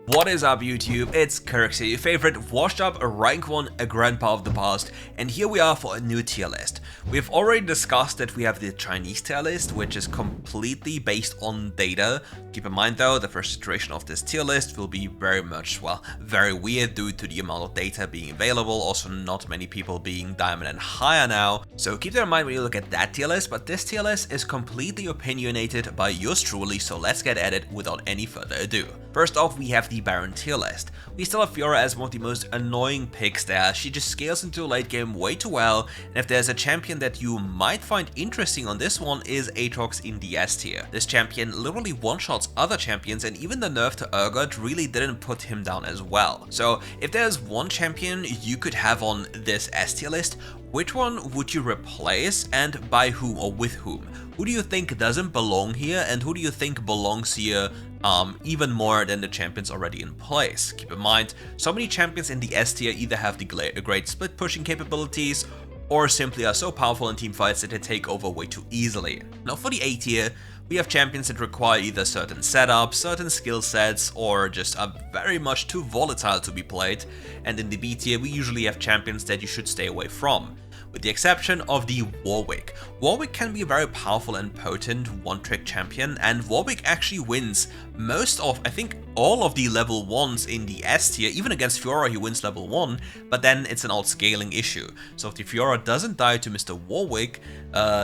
What is up YouTube, it's Kirk here, your favorite washed up rank 1 grandpa of the past, and here we are for a new tier list. We've already discussed that we have the Chinese tier list, which is completely based on data. Keep in mind though, the first iteration of this tier list will be very much, well, very weird due to the amount of data being available, also not many people being diamond and higher now. So keep that in mind when you look at that tier list, but this tier list is completely opinionated by yours truly, so let's get at it without any further ado. First off, we have the Baron tier list. We still have Fiora as one of the most annoying picks there. She just scales into a late game way too well, and if there's a champion that you might find interesting on this one is Aatrox in the S tier. This champion literally one-shots other champions, and even the nerf to Urgot really didn't put him down as well. So if there's one champion you could have on this S tier list, which one would you replace and by whom or with whom? Who do you think doesn't belong here and who do you think belongs here even more than the champions already in place? Keep in mind, so many champions in the S tier either have the great split pushing capabilities or simply are so powerful in teamfights that they take over way too easily. Now for the A tier, we have champions that require either certain setups, certain skill sets, or just are very much too volatile to be played, and in the B tier we usually have champions that you should stay away from, with the exception of the Warwick. Warwick can be a very powerful and potent one-trick champion, and Warwick actually wins most of, I think, all of the level 1s in the S tier. Even against Fiora he wins level 1, but then it's an outscaling issue. So if the Fiora doesn't die to Mr. Warwick,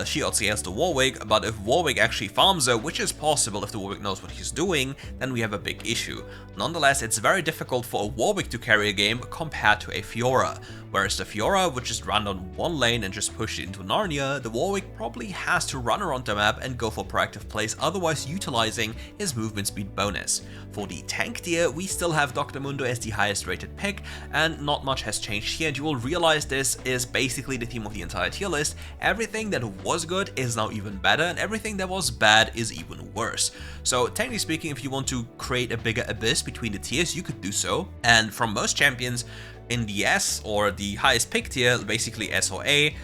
she outscales the Warwick, but if Warwick actually farms her, which is possible if the Warwick knows what he's doing, then we have a big issue. Nonetheless, it's very difficult for a Warwick to carry a game compared to a Fiora. Whereas the Fiora would just run on one lane and just push it into Narnia, the Warwick probably has to run around the map and go for proactive plays, otherwise utilizing his movement speed bonus. For the tank tier, we still have Dr. Mundo as the highest rated pick, and not much has changed here, and you will realize this is basically the theme of the entire tier list. Everything that was good is now even better, and everything that was bad is even worse. So technically speaking, if you want to create a bigger abyss between the tiers, you could do so, and from most champions in the S or the highest pick tier, basically S or A,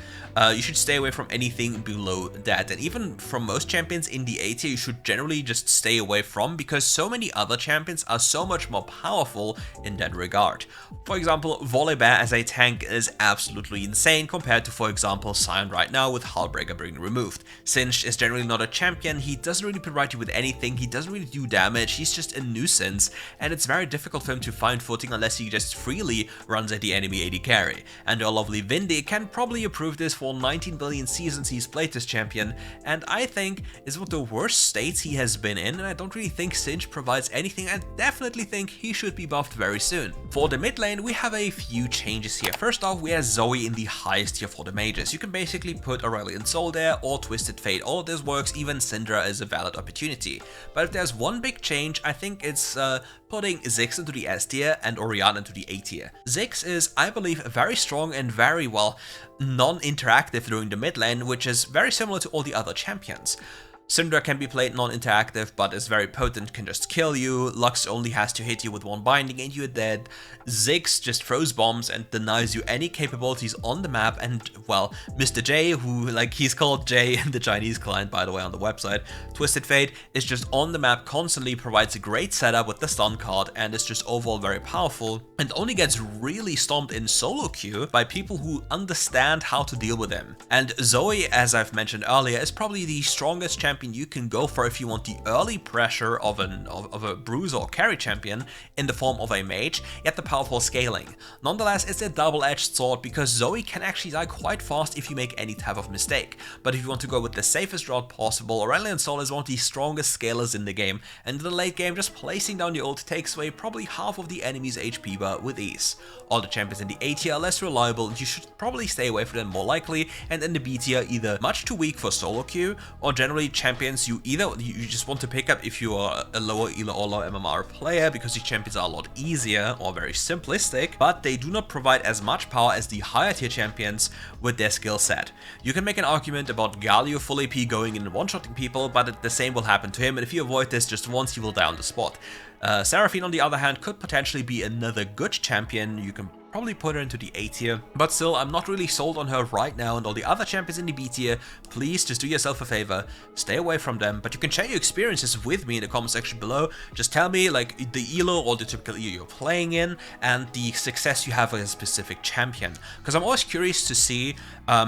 you should stay away from anything below that, and even from most champions in the A tier you should generally just stay away from, because so many other champions are so much more powerful in that regard. For example, Volibear as a tank is absolutely insane compared to, for example, Sion right now with Hullbreaker being removed. Singed is generally not a champion, he doesn't really provide you with anything, he doesn't really do damage, he's just a nuisance, and it's very difficult for him to find footing unless he just freely runs at the enemy AD carry. And our lovely Vindy can probably approve this for 19 billion seasons he's played this champion, and I think is one of the worst states he has been in, and I don't really think Singed provides anything. I definitely think he should be buffed very soon. For the mid lane, we have a few changes here. First off, we have Zoe in the highest tier for the mages. You can basically put Aurelion Sol there or Twisted Fate. All of this works, even Syndra is a valid opportunity. But if there's one big change, I think it's putting Ziggs into the S tier and Orianna into the A tier. Ziggs is, I believe, very strong and very, well, non-interactive during the mid lane, which is very similar to all the other champions. Syndra can be played non-interactive, but is very potent, can just kill you. Lux only has to hit you with one binding and you're dead. Ziggs just throws bombs and denies you any capabilities on the map, and, well, Mr. J, who, like, he's called J in the Chinese client, by the way, on the website, Twisted Fate, is just on the map constantly, provides a great setup with the stun card, and is just overall very powerful, and only gets really stomped in solo queue by people who understand how to deal with him. And Zoe, as I've mentioned earlier, is probably the strongest champion you can go for if you want the early pressure of a bruiser or carry champion in the form of a mage, yet the powerful scaling. Nonetheless, it's a double-edged sword, because Zoe can actually die quite fast if you make any type of mistake. But if you want to go with the safest route possible, Aurelion Sol is one of the strongest scalers in the game, and in the late game just placing down your ult takes away probably half of the enemy's HP bar with ease. All the champions in the A tier are less reliable, you should probably stay away from them more likely, and in the B tier either much too weak for solo queue, or generally champions you just want to pick up if you are a lower ELA or low MMR player, because these champions are a lot easier or very simplistic, but they do not provide as much power as the higher tier champions with their skill set. You can make an argument about Galio full AP going in and one-shotting people, but the same will happen to him, and if you avoid this just once, he will die on the spot. Seraphine, on the other hand, could potentially be another good champion. You can probably put her into the A tier, but still, I'm not really sold on her right now, and all the other champions in the B tier, please just do yourself a favor, stay away from them, but you can share your experiences with me in the comment section below. Just tell me like the elo or the typical elo you're playing in, and the success you have with a specific champion, because I'm always curious to see,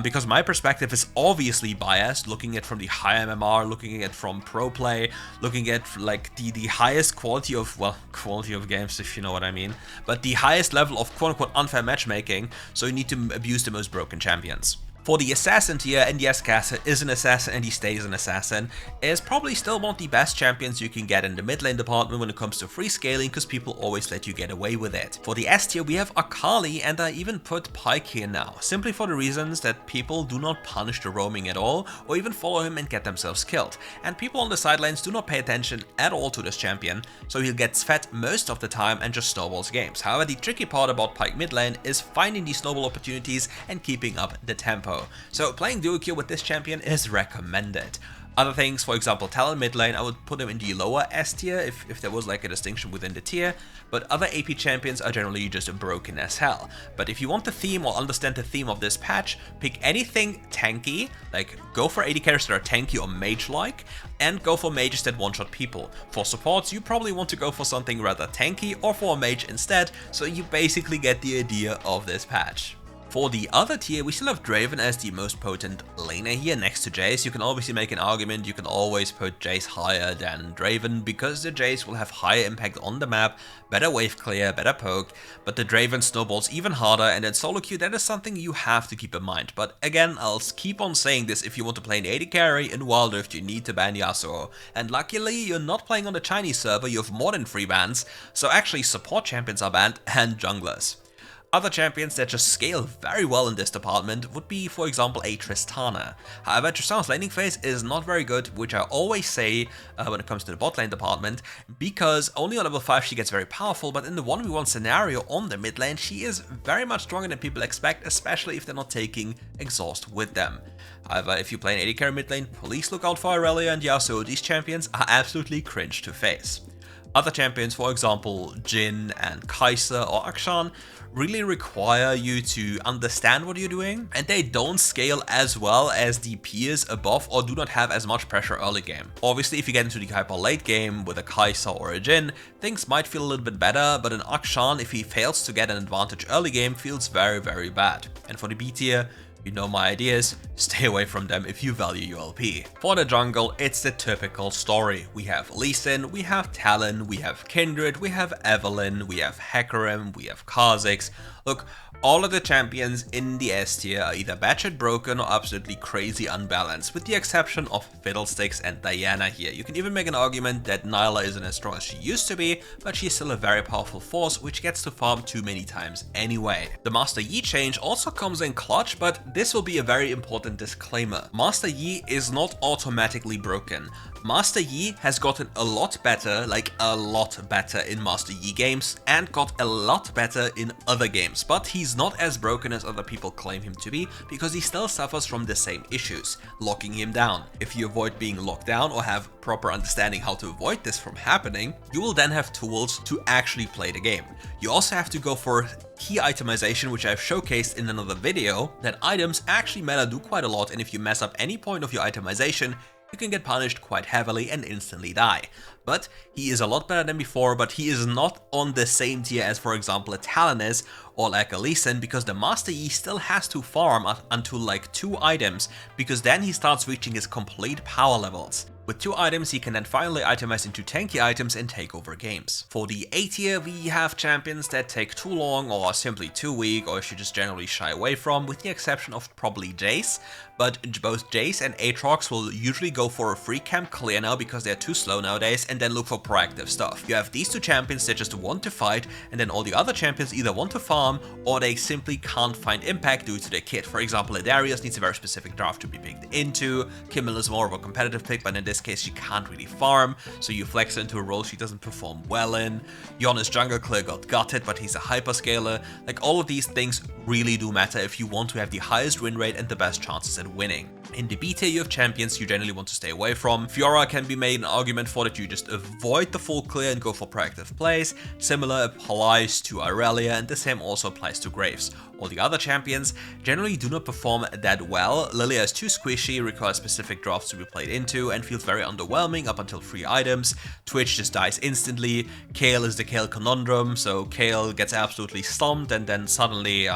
because my perspective is obviously biased, looking at from the high MMR, looking at from pro play, looking at like the highest quality of, well, quality of games, if you know what I mean, but the highest level of quote-unquote unfair matchmaking, so you need to abuse the most broken champions. For the assassin tier, and yes, Kasa is an assassin and he stays an assassin, is probably still one of the best champions you can get in the mid lane department when it comes to free scaling, because people always let you get away with it. For the S tier, we have Akali, and I even put Pyke here now, simply for the reasons that people do not punish the roaming at all, or even follow him and get themselves killed. And people on the sidelines do not pay attention at all to this champion, so he gets fed most of the time and just snowballs games. However, the tricky part about Pyke mid lane is finding these snowball opportunities and keeping up the tempo. So playing duo queue with this champion is recommended. Other things, for example, Talon mid lane, I would put him in the lower S tier if there was like a distinction within the tier, but other AP champions are generally just broken as hell. But if you want the theme or understand the theme of this patch, pick anything tanky, like go for AD carries that are tanky or mage-like, and go for mages that one-shot people. For supports, you probably want to go for something rather tanky or for a mage instead, so you basically get the idea of this patch. For the other tier, we still have Draven as the most potent laner here next to Jace. You can obviously make an argument, you can always put Jace higher than Draven, because the Jace will have higher impact on the map, better wave clear, better poke, but the Draven snowballs even harder, and in solo queue that is something you have to keep in mind. But again, I'll keep on saying this, if you want to play an AD carry in WildRift, you need to ban Yasuo. And luckily, you're not playing on the Chinese server, you have more than 3 bans, so actually support champions are banned and junglers. Other champions that just scale very well in this department would be, for example, a Tristana. However, Tristana's laning phase is not very good, which I always say when it comes to the bot lane department, because only on level 5 she gets very powerful, but in the 1v1 scenario on the mid lane, she is very much stronger than people expect, especially if they're not taking exhaust with them. However, if you play an AD carry mid lane, please look out for Irelia and Yasuo. These champions are absolutely cringe to face. Other champions, for example, Jhin and Kai'Sa or Akshan, really require you to understand what you're doing, and they don't scale as well as the peers above or do not have as much pressure early game. Obviously, if you get into the hyper late game with a Kai'Sa or a Jhin, things might feel a little bit better, but an Akshan, if he fails to get an advantage early game, feels very, very bad. And for the B tier, you know my ideas, stay away from them if you value ULP. For the jungle, it's the typical story. We have Lee Sin, we have Talon, we have Kindred, we have Evelynn, we have Hecarim, we have Kha'Zix. Look, all of the champions in the S tier are either batshit broken or absolutely crazy unbalanced, with the exception of Fiddlesticks and Diana here. You can even make an argument that Nyla isn't as strong as she used to be, but she's still a very powerful force, which gets to farm too many times anyway. The Master Yi change also comes in clutch, but this will be a very important disclaimer. Master Yi is not automatically broken. Master Yi has gotten a lot better, like a lot better in Master Yi games, and got a lot better in other games, but he's not as broken as other people claim him to be, because he still suffers from the same issues, locking him down. If you avoid being locked down or have proper understanding how to avoid this from happening, you will then have tools to actually play the game. You also have to go for key itemization, which I've showcased in another video, that items actually matter, do quite a lot, and if you mess up any point of your itemization, you can get punished quite heavily and instantly die. But he is a lot better than before, but he is not on the same tier as, for example, a Talon is, or like a Lee Sin, because the Master Yi still has to farm until like 2 items, because then he starts reaching his complete power levels. With 2 items, he can then finally itemize into tanky items and take over games. For the A tier, we have champions that take too long or are simply too weak, or you should just generally shy away from, with the exception of probably Jace. But both Jace and Aatrox will usually go for a free camp clear now because they're too slow nowadays, and then look for proactive stuff. You have these 2 champions that just want to fight, and then all the other champions either want to farm or they simply can't find impact due to their kit. For example, Darius needs a very specific draft to be picked into, Kimmel is more of a competitive pick, but in this case she can't really farm, so you flex her into a role she doesn't perform well in. Yon's jungle clear got gutted, but he's a hyperscaler. Like, all of these things really do matter if you want to have the highest win rate and the best chances at winning. In the B tier, you have champions you generally want to stay away from. Fiora can be made an argument for that you just avoid the full clear and go for proactive plays. Similar applies to Irelia, and the same also applies to Graves. All the other champions generally do not perform that well. Lilia is too squishy, requires specific drafts to be played into, and feels very underwhelming up until 3 items. Twitch just dies instantly. Kayle is the Kayle conundrum, so Kayle gets absolutely stomped and then suddenly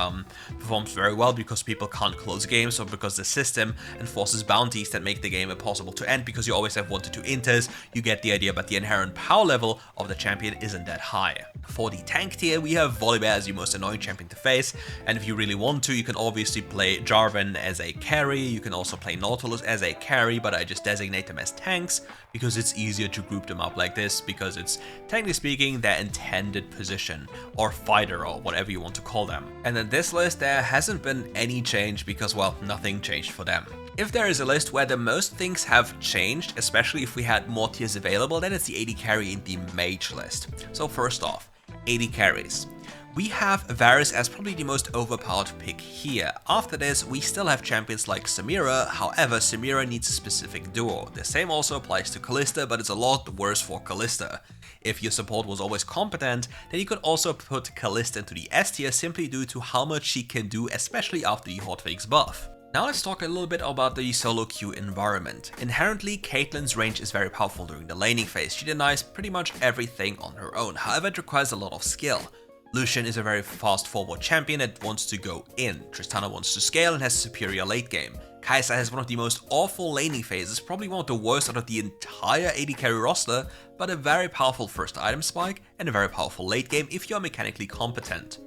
performs very well because people can't close games, or because the system enforces bounties that make the game impossible to end because you always have 1 to 2 inters. You get the idea, but the inherent power level of the champion isn't that high. For the tank tier, we have Volibear as the most annoying champion to face, and if you really want to, you can obviously play Jarvan as a carry, you can also play Nautilus as a carry, but I just designate them as tanks because it's easier to group them up like this, because it's, technically speaking, their intended position, or fighter, or whatever you want to call them. And in this list, there hasn't been any change because, well, nothing changed for them. If there is a list where the most things have changed, especially if we had more tiers available, then it's the AD carry in the mage list. So first off, AD carries. We have Varus as probably the most overpowered pick here. After this, we still have champions like Samira, however, Samira needs a specific duo. The same also applies to Kalista, but it's a lot worse for Kalista. If your support was always competent, then you could also put Kalista into the S tier simply due to how much she can do, especially after the hotfix buff. Now let's talk a little bit about the solo queue environment. Inherently, Caitlyn's range is very powerful during the laning phase. She denies pretty much everything on her own, however it requires a lot of skill. Lucian is a very fast forward champion that wants to go in. Tristana wants to scale and has a superior late game. Kai'Sa has one of the most awful laning phases, probably one of the worst out of the entire AD carry roster, but a very powerful first item spike and a very powerful late game if you are mechanically competent.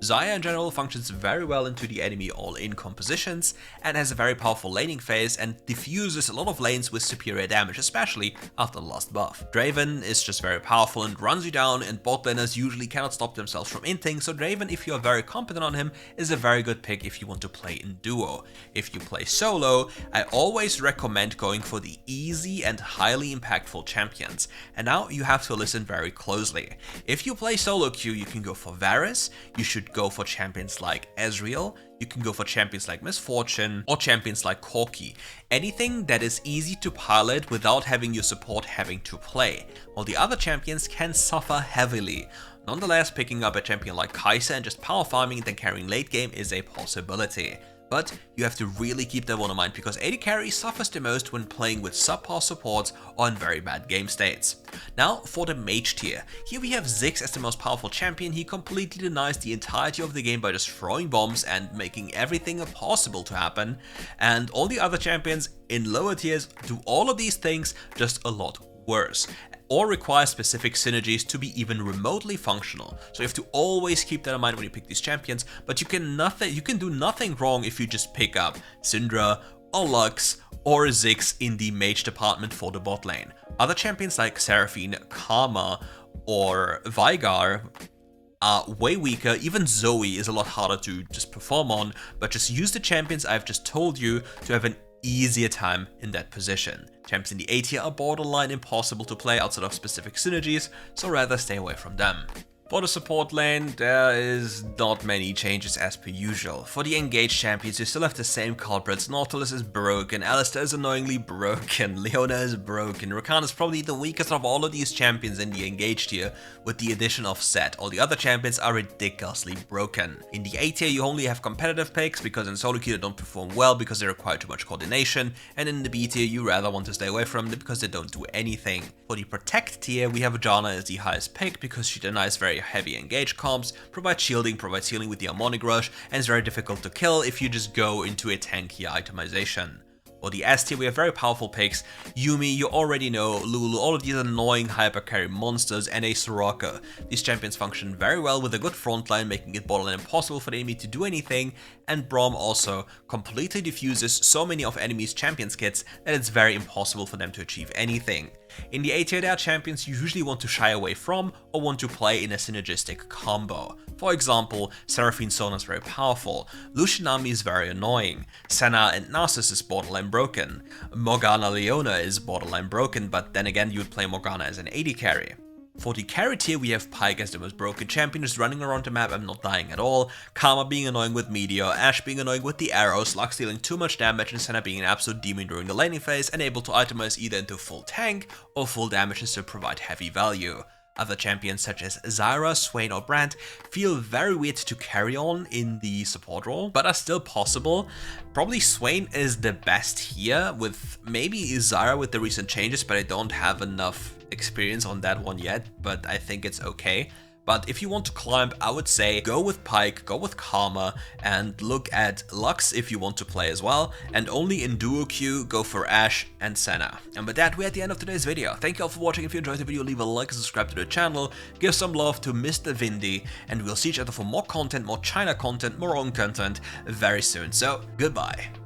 Xayah in general functions very well into the enemy all-in compositions and has a very powerful laning phase and diffuses a lot of lanes with superior damage, especially after the last buff. Draven is just very powerful and runs you down, and bot laners usually cannot stop themselves from inting, so Draven, if you are very competent on him, is a very good pick if you want to play in duo. If you play solo, I always recommend going for the easy and highly impactful champions. And now you have to listen very closely. If you play solo queue, you can go for Varus, you should go for champions like Ezreal, you can go for champions like Misfortune, or champions like Corki. Anything that is easy to pilot without having your support having to play, while the other champions can suffer heavily. Nonetheless, picking up a champion like Kai'Sa and just power farming and then carrying late game is a possibility. But you have to really keep that one in mind because AD carry suffers the most when playing with subpar supports or in very bad game states. Now for the mage tier. Here we have Ziggs as the most powerful champion. He completely denies the entirety of the game by just throwing bombs and making everything impossible to happen. And all the other champions in lower tiers do all of these things just a lot worse, or require specific synergies to be even remotely functional. So you have to always keep that in mind when you pick these champions, but you can do nothing wrong if you just pick up Syndra or Lux or Ziggs in the mage department for the bot lane. Other champions like Seraphine, Karma, or Veigar are way weaker. Even Zoe is a lot harder to just perform on, but just use the champions I've just told you to have an easier time in that position. Champions in the A tier are borderline impossible to play outside of specific synergies, so rather stay away from them. For the support lane, there is not many changes as per usual. For the engaged champions, you still have the same culprits. Nautilus is broken, Alistar is annoyingly broken, Leona is broken, Rakan is probably the weakest of all of these champions in the engaged tier, with the addition of Zed. All the other champions are ridiculously broken. In the A tier, you only have competitive picks, because in solo queue they don't perform well because they require too much coordination, and in the B tier, you rather want to stay away from them because they don't do anything. For the protect tier, we have Janna as the highest pick because she denies very heavy engage comps, provides healing with the Harmonic Rush, and is very difficult to kill if you just go into a tanky itemization. For the S tier, we have very powerful picks. Yuumi, you already know, Lulu, all of these annoying hyper carry monsters, and a Soraka. These champions function very well with a good frontline, making it borderline impossible for the enemy to do anything, and Braum also completely diffuses so many of enemies' champions kits that it's very impossible for them to achieve anything. In the A tier, there are champions you usually want to shy away from or want to play in a synergistic combo. For example, Seraphine Sona is very powerful, Lucian Nami is very annoying, Senna and Narcissus is borderline broken, Morgana Leona is borderline broken, but then again you would play Morgana as an AD carry. For the carry tier, we have Pyke as the most broken champion, just running around the map and not dying at all, Karma being annoying with Meteor, Ashe being annoying with the arrows, Lux dealing too much damage, and Senna being an absolute demon during the laning phase and able to itemize either into full tank or full damage and still provide heavy value. Other champions such as Zyra, Swain or Brand feel very weird to carry on in the support role, but are still possible. Probably Swain is the best here, with maybe Zyra with the recent changes, but I don't have enough experience on that one yet, but I think it's okay. But if you want to climb, I would say go with Pyke, go with Karma, and look at Lux if you want to play as well, and only in duo queue, go for Ashe and Senna. And with that, we're at the end of today's video. Thank you all for watching. If you enjoyed the video, leave a like and subscribe to the channel, give some love to Mr. Vindy, and we'll see each other for more content, more China content, more own content very soon. So, goodbye.